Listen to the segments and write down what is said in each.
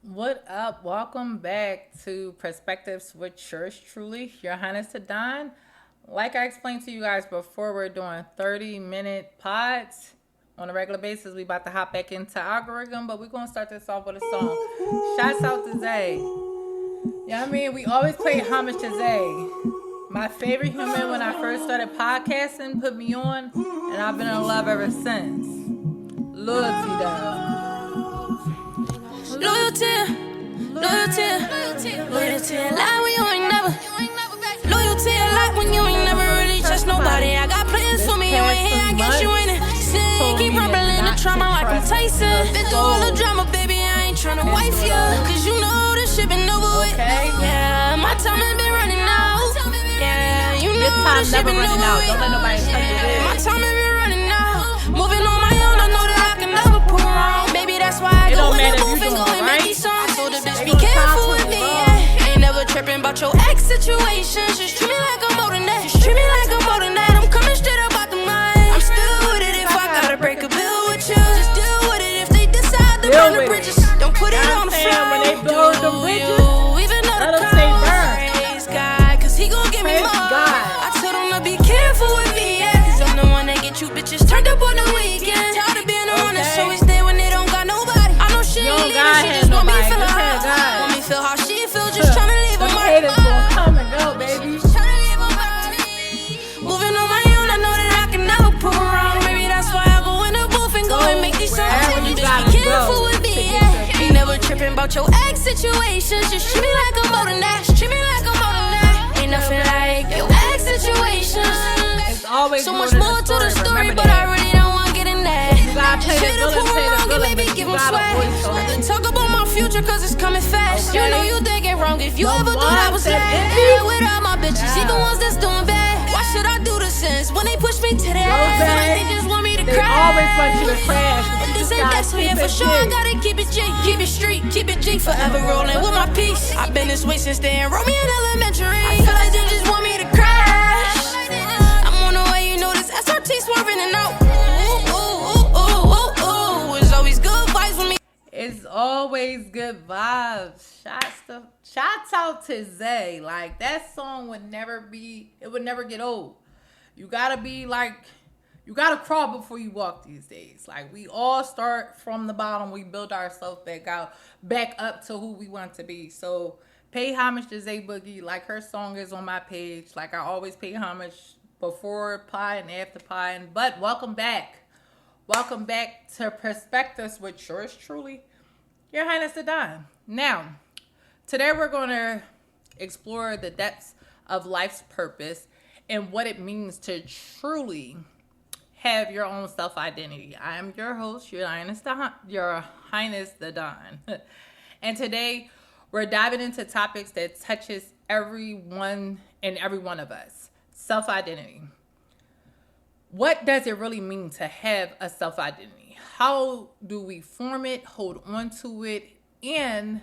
What up? Welcome back to Perspectives with yours truly, Your Highness the Don. Like I explained to you guys before, we're doing 30-minute pods on a regular basis. We about to hop back into algorithm, but we're gonna start this off with a song. Shouts out to Zay. Yeah, I mean, we always play homage to Zay. My favorite human when I first started podcasting put me on, and I've been in love ever since. Loyalty, though. Loyalty, loyalty, loyalty a lot when you ain't never. Loyalty a lot when you ain't never really trust nobody. I got plans for me, you ain't here, I guess you ain't it. Sin, keep rumbling the trauma like I'm Tyson. Been through all the drama, baby, I ain't tryna wife ya. Cause you know this shit been over with. Yeah, my time has been running out. Yeah, you know this shit been over with. Don't let nobody tell you this. My time has been running out. Moving on my own, I know that I can never pull wrong. Baby, that's why I go in the booth and go and make these songs. So the bitch be careful with me, yeah. Ain't never tripping about your ex situation. Just treat me like I'm more than that. Just treat me like I'm more than that. I'm coming straight up out the mind. I'm still with it if I gotta break a bill with you. Just deal with it if they decide to burn the bridges. Don't put it on the floor. When they build the bridges, even though let the them say burn. praise God, cause he gon' give me Praise more. God. I told him to be careful with me, yeah. Cause I'm the one that get you bitches turned up on the weekend. Tired of being the one that's always there when they don't got nobody. I know she You don't ain't got leaving, she him, just want me to nobody. feel Just her. have God. Want me to feel how she feel, just tryna leave Them a mark. haters gonna come and go, baby. Tryna leave a mark. Moving on my own, I know that I can never prove wrong. Maybe that's why I go in the booth and go and make these songs. wherever you Just gotta be careful go with to me, get yeah. your Ain't never tripping about your ex situations. Just treat me like I'm more than that. Just treat me like I'm more than that. Ain't nothing like your ex situations. It's always So more much than more to the story, Remember but I that. really don't want to get in that. You gotta play the Shit, villain, pull play the wrong, villain, baby, but give you 'em got a swag. voice on Then it. talk about my future, cause it's coming fast. You Okay. know you thinking wrong if you The ever thought I ones was that lame. envy? Yeah, with all my bitches, Yeah. even ones that's doing bad. Why should I do the sins when they push me to that? I feel like they just want me to They crash. always want you to crash. But You this just ain't gotta that, so yeah, keep for it sure I G. gotta keep it G, keep it street, keep it G, forever rolling with my peace. I've been this way since they enrolled me in elementary. I feel like they just want me to crash. I'm on the way, you know this SRT swerving and out. Ooh, ooh, ooh, ooh, ooh, ooh. It's always good vibes with me. It's always good vibes. Shots out to Zay. Like that song would never be. It would never get old. You gotta be like. You gotta crawl before you walk these days. Like we all start from the bottom. We build ourselves back up to who we want to be. So pay homage to Zay Boogie. Like her song is on my page. Like I always pay homage before pie and after pie. But welcome back. Welcome back to Perspectives with yours truly, Your Highness the Don. Now, today we're going to explore the depths of life's purpose and what it means to truly have your own self-identity. I am your host, Your Highness the Don. And today we're diving into topics that touches everyone and every one of us. Self-identity. What does it really mean to have a self-identity? How do we form it, hold on to it, and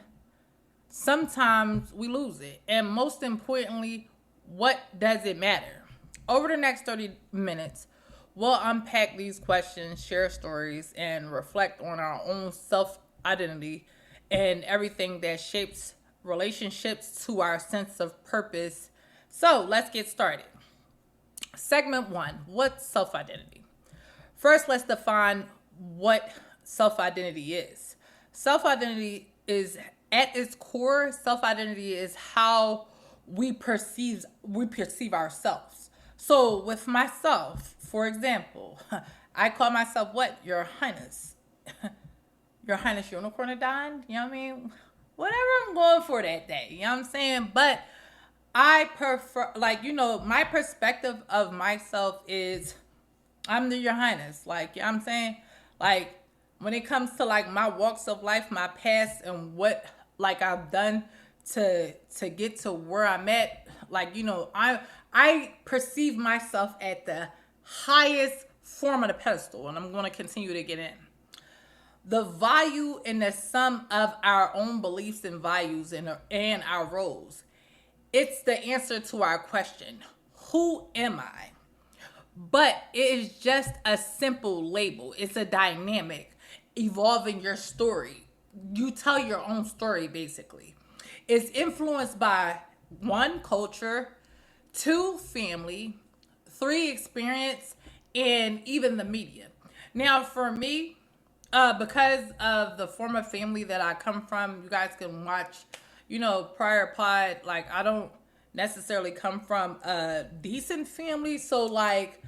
sometimes we lose it? And most importantly, what does it matter? Over the next 30 minutes, we'll unpack these questions, share stories, and reflect on our own self-identity and everything that shapes relationships to our sense of purpose. So let's get started. Segment 1, what's self-identity? First, let's define what self-identity is. Self-identity is, at its core, self-identity is how we perceive ourselves. So with myself, for example, I call myself what? Your Highness. Your Highness Unicorn Don. You know what I mean? Whatever I'm going for that day. You know what I'm saying? But I prefer, my perspective of myself is I'm Your Highness. Like, you know what I'm saying? Like, when it comes to, like, my walks of life, my past, and what, like, I've done to get to where I'm at, like, you know, I perceive myself at the highest form of the pedestal, and I'm going to continue to get in. The value and the sum of our own beliefs and values and our roles. It's the answer to our question, who am I? But it is just a simple label. It's a dynamic, evolving your story you tell your own story basically. It's influenced by one, culture, two, family, three, experience, and even the media. Now, for me, because of the form of family that I come from, you guys can watch, prior pod. Like, I don't necessarily come from a decent family. So, like,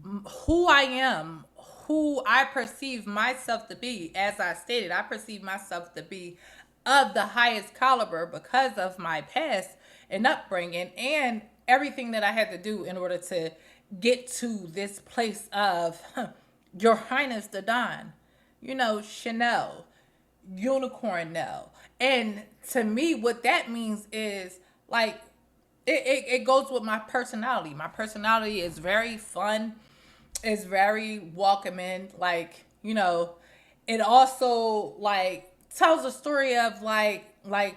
who I am, who I perceive myself to be, as I stated, I perceive myself to be of the highest caliber because of my past and upbringing and everything that I had to do in order to get to this place of Your Highness the Don, Chanel, Unicorn Nell. And to me, what that means is like it goes with my personality. My personality is very fun, is very welcoming. Like, it also like tells a story of like my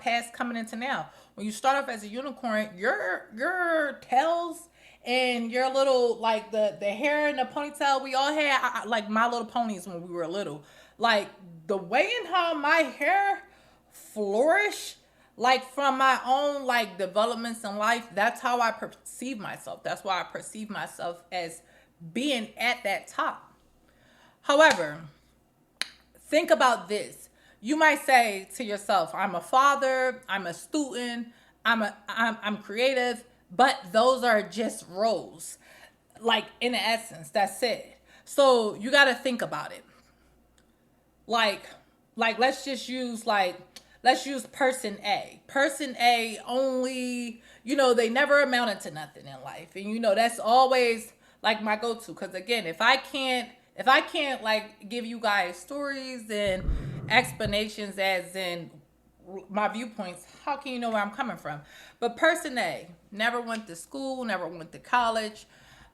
past coming into now. When you start off as a unicorn, your tails and your little like the hair and the ponytail we all had, like My Little Ponies when we were little. Like the way and how my hair flourished, like from my own like developments in life, that's how I perceive myself. That's why I perceive myself as being at that top. However, think about this. You might say to yourself, I'm a father, I'm a student, I'm creative, but those are just roles. Like in essence, that's it. So you got to think about it. Like let's use person A. Person A only, they never amounted to nothing in life. And that's always like my go-to. Cause again, if I can't like give you guys stories and explanations as in my viewpoints, how can you know where I'm coming from? But person A never went to school, never went to college.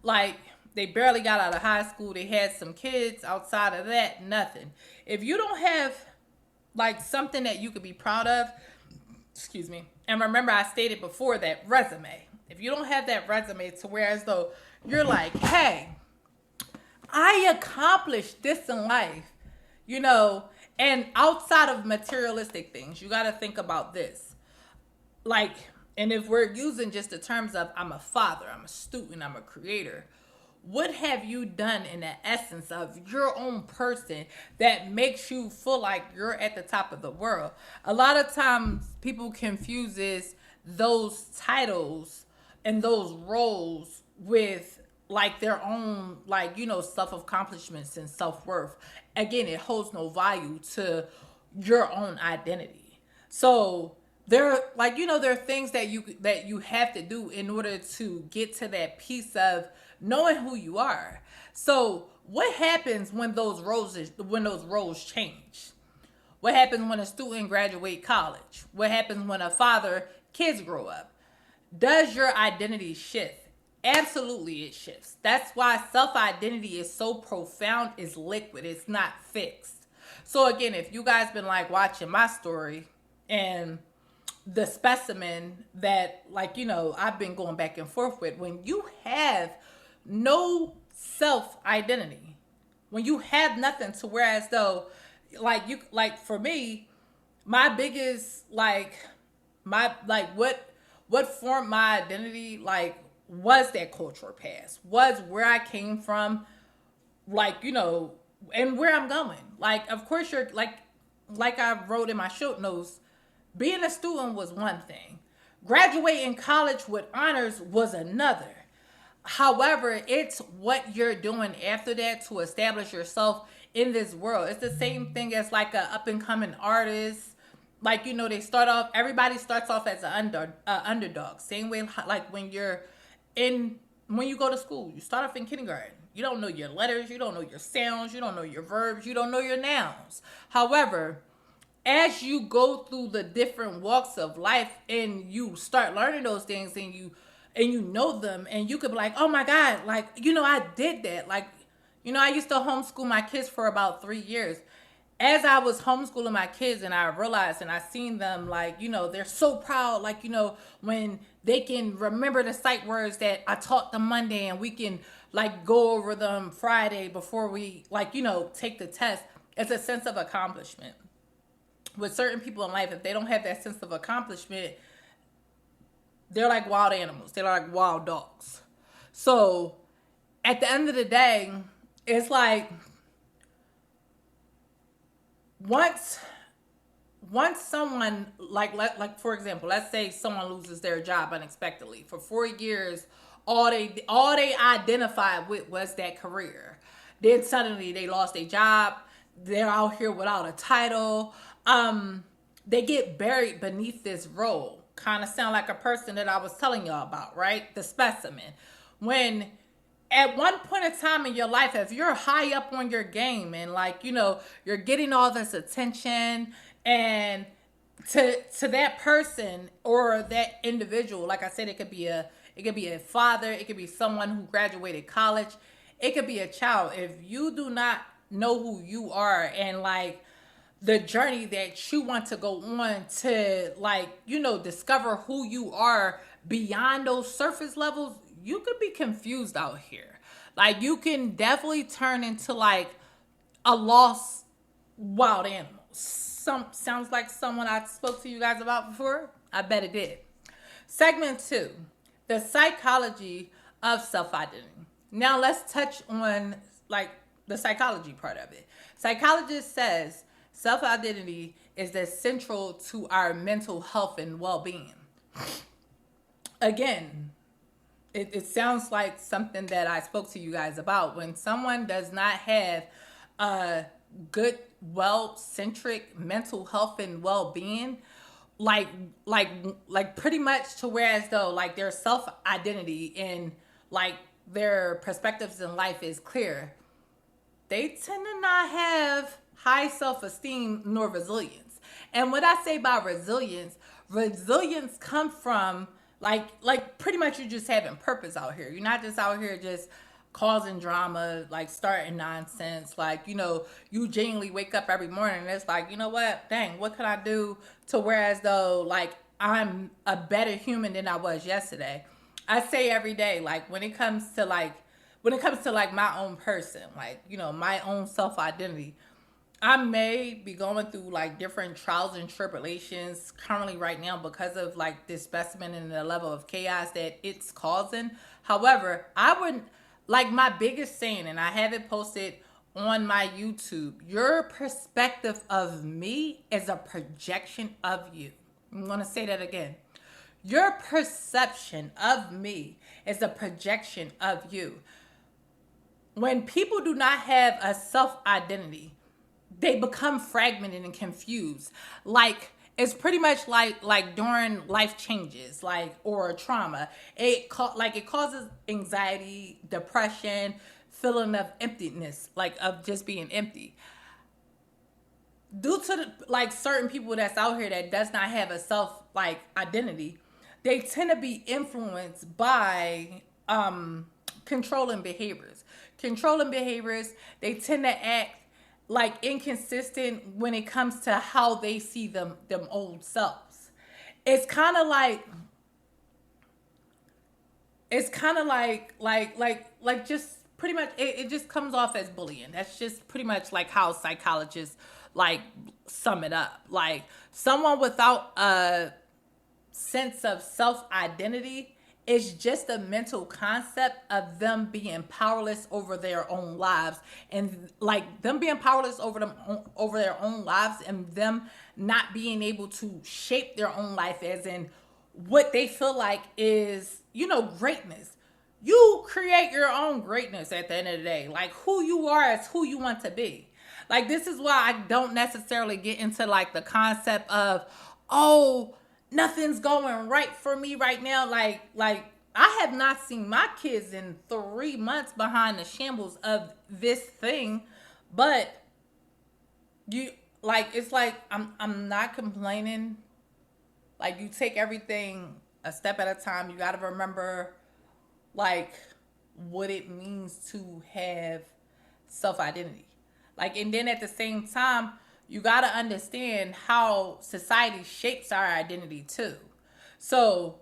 Like they barely got out of high school. They had some kids. Outside of that, nothing. If you don't have like something that you could be proud of, excuse me. And remember, I stated before that resume. If you don't have that resume to where as though you're like, hey, I accomplished this in life, and outside of materialistic things, you got to think about this. Like, and if we're using just the terms of I'm a father, I'm a student, I'm a creator, what have you done in the essence of your own person that makes you feel like you're at the top of the world? A lot of times people confuses those titles and those roles with like their own, like, self-accomplishments and self-worth. Again, it holds no value to your own identity. So there, like, there are things that you have to do in order to get to that piece of knowing who you are. So what happens when those roles change? What happens when a student graduate college? What happens when a father, kids grow up? Does your identity shift? Absolutely, it shifts. That's why self-identity is so profound, it's liquid, it's not fixed. So again, if you guys been like watching my story and the specimen that like, I've been going back and forth with, when you have no self-identity, when you have nothing to where as though like for me, my biggest what formed my identity was that cultural past, was where I came from, and where I'm going. Like, of course, you're like I wrote in my short notes, being a student was one thing. Graduating college with honors was another. However, it's what you're doing after that to establish yourself in this world. It's the same thing as like a up and coming artist. Like, they start off, everybody starts off as an underdog. Same way like when you go to school, you start off in kindergarten. You don't know your letters, you don't know your sounds, you don't know your verbs, you don't know your nouns. However, as you go through the different walks of life and you start learning those things and you know them, and you could be like, oh my God, like, I did that. Like, I used to homeschool my kids for about 3 years. As I was homeschooling my kids and I realized and I seen them like, they're so proud, like, when they can remember the sight words that I taught them Monday and we can like go over them Friday before we like, take the test. It's a sense of accomplishment. With certain people in life, if they don't have that sense of accomplishment, they're like wild animals. They're like wild dogs. So at the end of the day, it's like once someone like for example, let's say someone loses their job unexpectedly. For 4 years, all they identified with was that career. Then suddenly they lost their job. They're out here without a title. They get buried beneath this role. Kind of sound like a person that I was telling y'all about, right? The specimen. When at one point in time in your life, if you're high up on your game and like, you know, you're getting all this attention, and to that person or that individual, like I said, it could be a father, it could be someone who graduated college, it could be a child. If you do not know who you are and like the journey that you want to go on to, like, you know, discover who you are beyond those surface levels, you could be confused out here. Like, you can definitely turn into like a lost wild animal. Sounds like someone I spoke to you guys about before. I bet it did. Segment 2, the psychology of self-identity. Now let's touch on like the psychology part of it. Psychologist says self-identity is central to our mental health and well-being. Again, it sounds like something that I spoke to you guys about. When someone does not have a good, well-centric mental health and well-being, like pretty much to whereas though like their self-identity and like their perspectives in life is clear, they tend to not have high self-esteem nor resilience. And what I say by resilience comes from like pretty much you just having purpose out here. You're not just out here just causing drama, like starting nonsense. Like, you know, you genuinely wake up every morning and it's like, you know what, dang, what can I do to whereas though like I'm a better human than I was yesterday. I say every day, like when it comes to like my own person, like, you know, my own self-identity, I may be going through like different trials and tribulations currently right now because of like this specimen and the level of chaos that it's causing. However, I wouldn't, like my biggest saying, and I have it posted on my YouTube, your perspective of me is a projection of you. I'm going to say that again. Your perception of me is a projection of you. When people do not have a self-identity, they become fragmented and confused. Like, it's pretty much like during life changes, like, or trauma. It causes anxiety, depression, feeling of emptiness, like of just being empty. Due to like certain people that's out here that does not have a self like identity, they tend to be influenced by controlling behaviors. They tend to act like inconsistent when it comes to how they see them old selves. It's kind of like just pretty much it just comes off as bullying. That's just pretty much like how psychologists like sum it up. Like someone without a sense of self-identity is just a mental concept of them being powerless over their own lives, and like them being powerless over their own lives, and them not being able to shape their own life as in what they feel like is, you know, greatness. You create your own greatness at the end of the day. Like who you are is who you want to be. Like this is why I don't necessarily get into like the concept of, oh, nothing's going right for me right now. Like I have not seen my kids in 3 months behind the shambles of this thing, but you like, it's like I'm not complaining. Like you take everything a step at a time. You got to remember like what it means to have self-identity. Like, and then at the same time, you got to understand how society shapes our identity too. So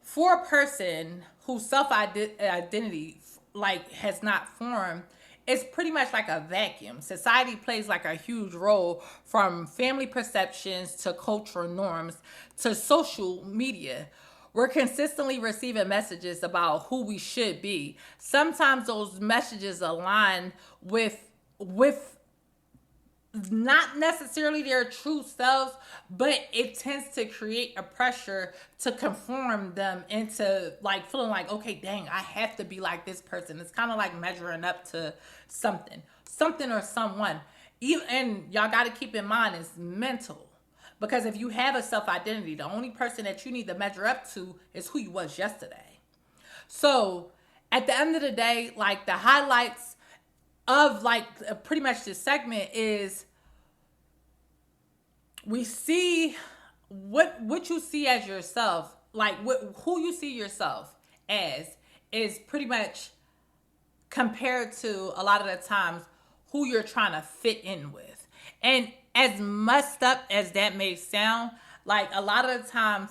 for a person whose self-identity like has not formed, it's pretty much like a vacuum. Society plays like a huge role, from family perceptions to cultural norms to social media. We're consistently receiving messages about who we should be. Sometimes those messages align with not necessarily their true selves, but it tends to create a pressure to conform them into like feeling like, okay, dang, I have to be like this person. It's kind of like measuring up to something or someone. And y'all got to keep in mind, it's mental. Because if you have a self-identity, the only person that you need to measure up to is who you was yesterday. So at the end of the day, like the highlights of like pretty much this segment is we see what you see as yourself, like who you see yourself as is pretty much compared to a lot of the times who you're trying to fit in with. And as messed up as that may sound, like a lot of the times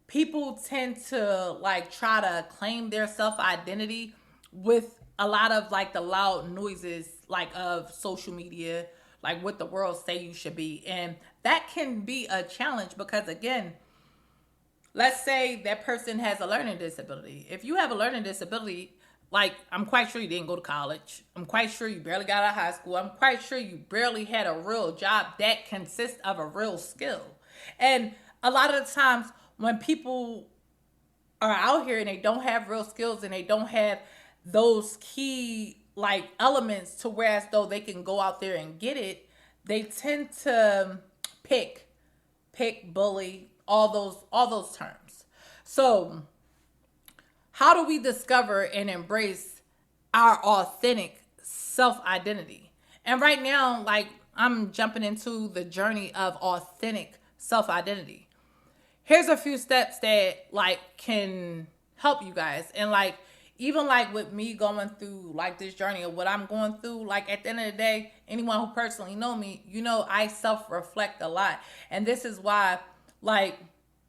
people tend to like try to claim their self-identity with a lot of like the loud noises like of social media, like what the world say you should be. And that can be a challenge because, again, let's say that person has a learning disability. If you have a learning disability, like I'm quite sure you didn't go to college. I'm quite sure you barely got out of high school. I'm quite sure you barely had a real job that consists of a real skill. And a lot of the times when people are out here and they don't have real skills and they don't have those key like elements to where as though they can go out there and get it, they tend to pick, bully, all those terms. So how do we discover and embrace our authentic self-identity? And right now, like I'm jumping into the journey of authentic self-identity. Here's a few steps that like can help you guys. And like even like with me going through like this journey of what I'm going through, like at the end of the day, anyone who personally know me, you know, I self-reflect a lot. And this is why like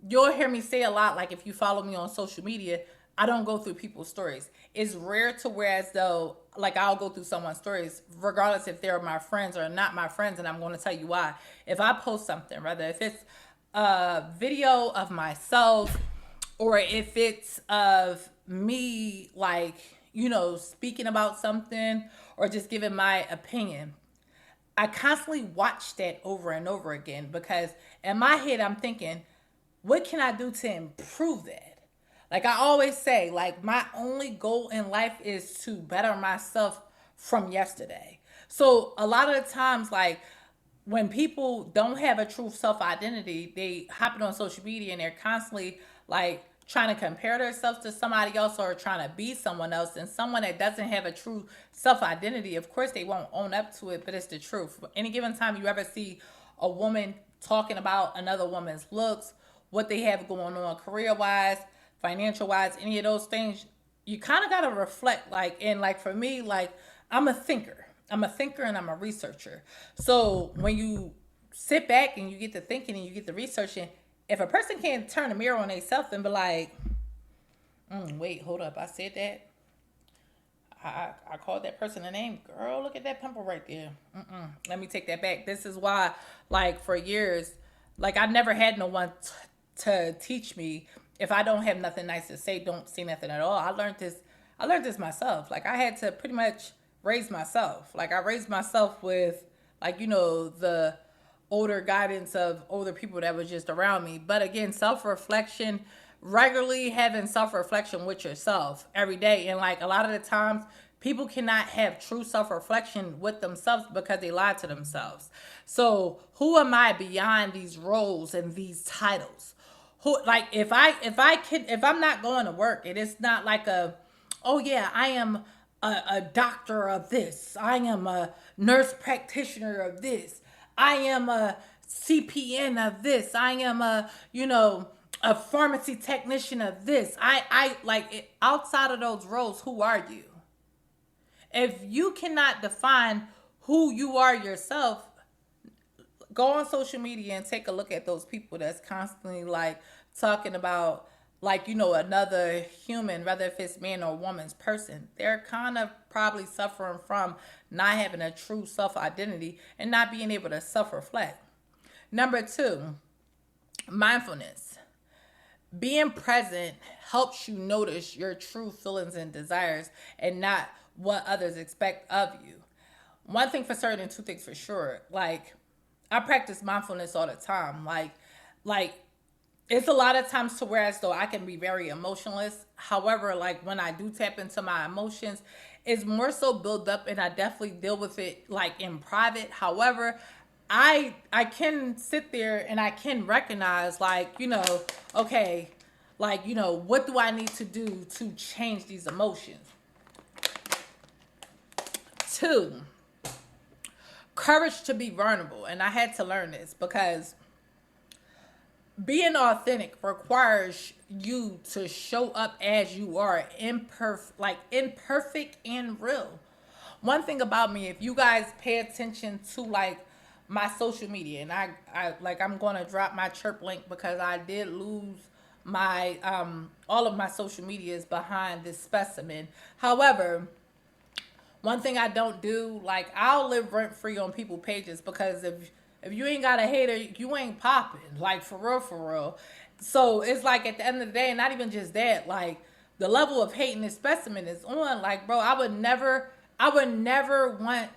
you'll hear me say a lot, like if you follow me on social media, I don't go through people's stories. It's rare to where as though like I'll go through someone's stories, regardless if they're my friends or not my friends. And I'm going to tell you why. If I post something, whether if it's a video of myself or if it's of me, like, you know, speaking about something or just giving my opinion, I constantly watch that over and over again because in my head, I'm thinking, what can I do to improve that? Like I always say, like my only goal in life is to better myself from yesterday. So a lot of the times, like when people don't have a true self-identity, they hop on social media and they're constantly like trying to compare themselves to somebody else or trying to be someone else. And someone that doesn't have a true self-identity, of course they won't own up to it, but it's the truth. Any given time you ever see a woman talking about another woman's looks, what they have going on career-wise, financial-wise, any of those things, you kind of got to reflect. Like, and like for me, like I'm a thinker and I'm a researcher. So when you sit back and you get to thinking and you get to researching, if a person can't turn a mirror on themselves and be like, wait, hold up, I said that. I called that person a name. Girl, look at that pimple right there. Let me take that back. This is why, like for years, like I never had no one to teach me. If I don't have nothing nice to say, don't say nothing at all. I learned this myself. Like I had to pretty much raise myself. Like I raised myself with like, you know, the older guidance of older people that was just around me. But again, self-reflection, regularly having self-reflection with yourself every day. And like a lot of the times people cannot have true self-reflection with themselves because they lie to themselves. So who am I beyond these roles and these titles? Who, like if I'm not going to work, it is not like oh yeah, I am a doctor of this. I am a nurse practitioner of this. I am a CPN of this. I am a pharmacy technician of this. I like it, outside of those roles, who are you? If you cannot define who you are yourself, go on social media and take a look at those people that's constantly like talking about like, you know, another human, whether if it's man or woman's person, they're kind of probably suffering from not having a true self identity and not being able to self reflect. Number two, mindfulness. Being present helps you notice your true feelings and desires and not what others expect of you. One thing for certain and two things for sure. Like, I practice mindfulness all the time. Like it's a lot of times to where as though I can be very emotionless. However, like when I do tap into my emotions, it's more so built up and I definitely deal with it like in private. However, I can sit there and I can recognize like, you know, okay, like, you know, what do I need to do to change these emotions? Two, courage to be vulnerable. And I had to learn this because being authentic requires you to show up as you are, imperfect and real. One thing about me, if you guys pay attention to like my social media, and I like I'm gonna drop my chirp link because I did lose my all of my social medias behind this specimen. However, one thing I don't do, like I'll live rent free on people pages because if you ain't got a hater, you ain't popping. Like for real, for real. So it's like at the end of the day, not even just that, like the level of hate in this specimen is on. Like, bro, I would never want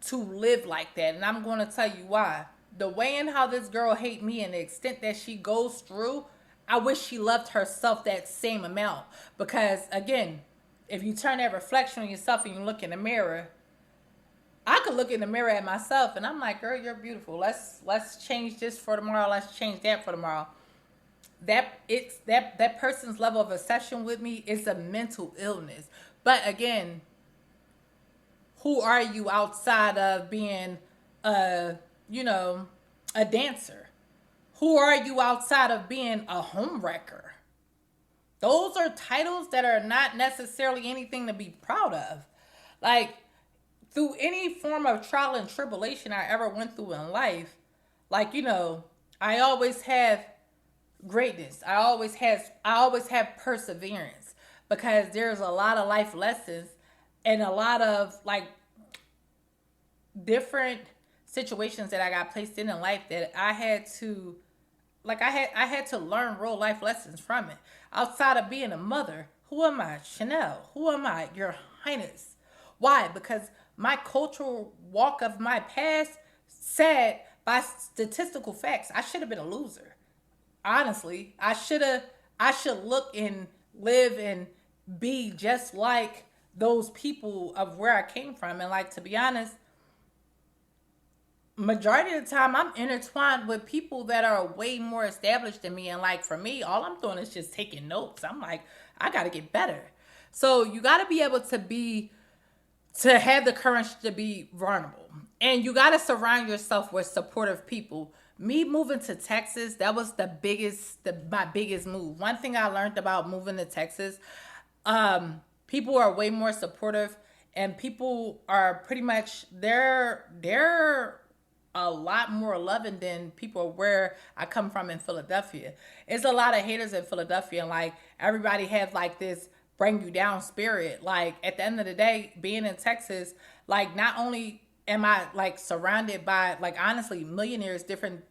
to live like that. And I'm gonna tell you why. The way and how this girl hate me and the extent that she goes through, I wish she loved herself that same amount. Because again, if you turn that reflection on yourself and you look in the mirror, I could look in the mirror at myself and I'm like, girl, you're beautiful. Let's change this for tomorrow. Let's change that for tomorrow. That person's level of obsession with me is a mental illness. But again, who are you outside of being a dancer? Who are you outside of being a homewrecker? Those are titles that are not necessarily anything to be proud of. Like, through any form of trial and tribulation I ever went through in life, like, you know, I always have greatness. I always have perseverance because there's a lot of life lessons and a lot of like different situations that I got placed in life that I had to learn real life lessons from it. Outside of being a mother, who am I? Chanel. Who am I? Your Highness. Why? Because my cultural walk of my past said by statistical facts, I should have been a loser. Honestly, I should look and live and be just like those people of where I came from. And like, to be honest, majority of the time I'm intertwined with people that are way more established than me. And like, for me, all I'm doing is just taking notes. I'm like, I got to get better. So you got to be able to have the courage to be vulnerable. And you got to surround yourself with supportive people. Me moving to Texas, that was my biggest move. One thing I learned about moving to Texas, people are way more supportive and people are pretty much, they're a lot more loving than people where I come from in Philadelphia. It's a lot of haters in Philadelphia and like everybody have like this bring you down spirit. Like at the end of the day, being in Texas, like not only am I like surrounded by like honestly millionaires, different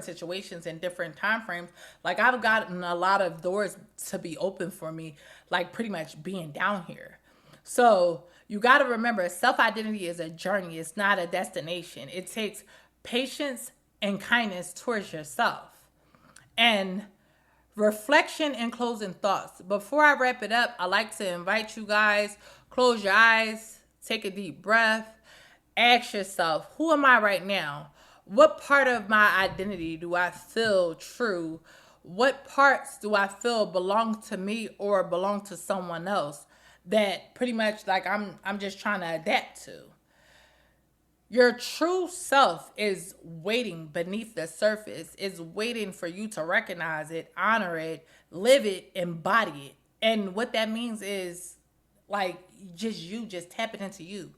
situations and different time frames, like I've gotten a lot of doors to be open for me, like pretty much being down here. So you got to remember, self-identity is a journey. It's not a destination. It takes patience and kindness towards yourself. And reflection and closing thoughts. Before I wrap it up, I like to invite you guys, close your eyes, take a deep breath, ask yourself, who am I right now? What part of my identity do I feel true? What parts do I feel belong to me or belong to someone else that pretty much like I'm just trying to adapt to? Your true self is waiting beneath the surface. It's waiting for you to recognize it, honor it, live it, embody it. And what that means is like just tapping into you.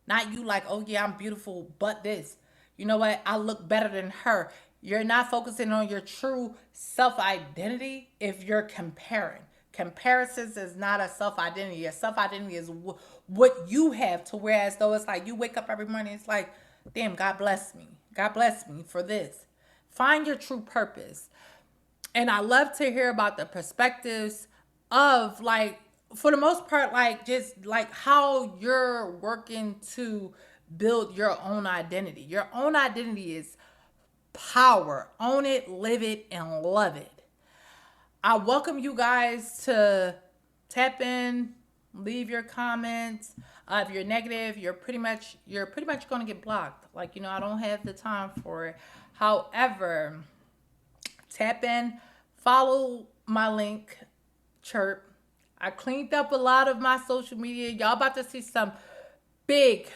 Not you like, oh yeah, I'm beautiful, but this. You know what? I look better than her. You're not focusing on your true self-identity if you're comparing. Comparisons is not a self-identity. Your self-identity is what you have, to whereas though it's like you wake up every morning, it's like, damn, God bless me. God bless me for this. Find your true purpose. And I love to hear about the perspectives of, like, for the most part, like, just like how you're working to build your own identity. Your own identity is power. Own it, live it, and love it. I welcome you guys to tap in, leave your comments. If you're negative, you're pretty much going to get blocked. Like, I don't have the time for it. However, tap in, follow my link, Chirp. I cleaned up a lot of my social media. Y'all about to see some big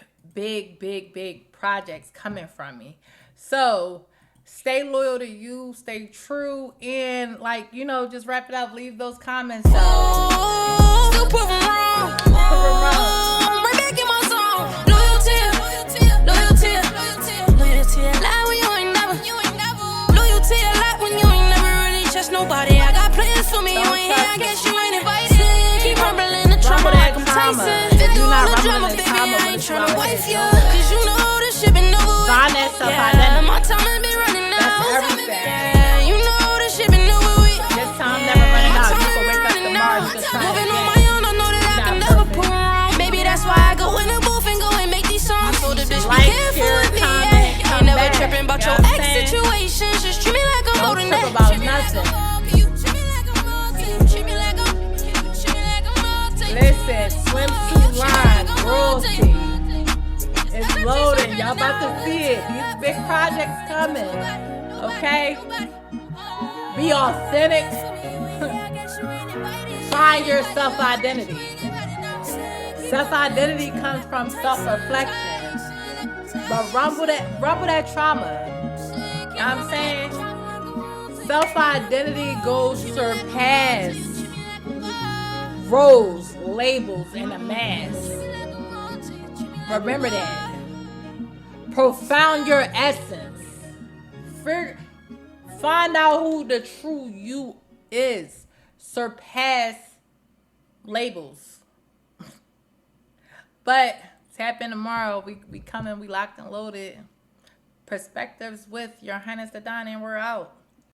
projects coming from me. So stay loyal to you, stay true, and just wrap it up. Leave those comments. Still prove 'em wrong. Right back in my zone. Loyalty. Lie when you ain't never. Loyalty a lot when you ain't never really trust nobody. I got plans for me, you ain't here, I guess you ain't invited. Keep rumbling the trauma like I'm Tyson. If you all the drama, baby, I ain't tryna wife you. Cause you know this shit been over. Yeah, my time has been running out. That's everything. Yeah, you know this shit been over with. This time never running out. You can wake up tomorrow, you can try Moving on again. my own, I know that I can never pull wrong. Maybe that's why I go in the booth and go and make these songs. So the bitch be careful with me, yeah. Ain't never tripping about your ex situations. Just treat me like I'm Don't older trip than about that. nothing. Treat me like I'm Listen, swimsuit line, royalty. It's loading. Y'all about to see it. These big projects coming. Okay? Be authentic. Find your self-identity. Self-identity comes from self-reflection. But rumble that trauma. You know what I'm saying? Self-identity goes surpass roles, labels, and a mask. Remember that. Profound your essence. Find out who the true you is. Surpass labels. But tap in tomorrow. We coming. We locked and loaded. Perspectives with Your Highness the Don, and we're out.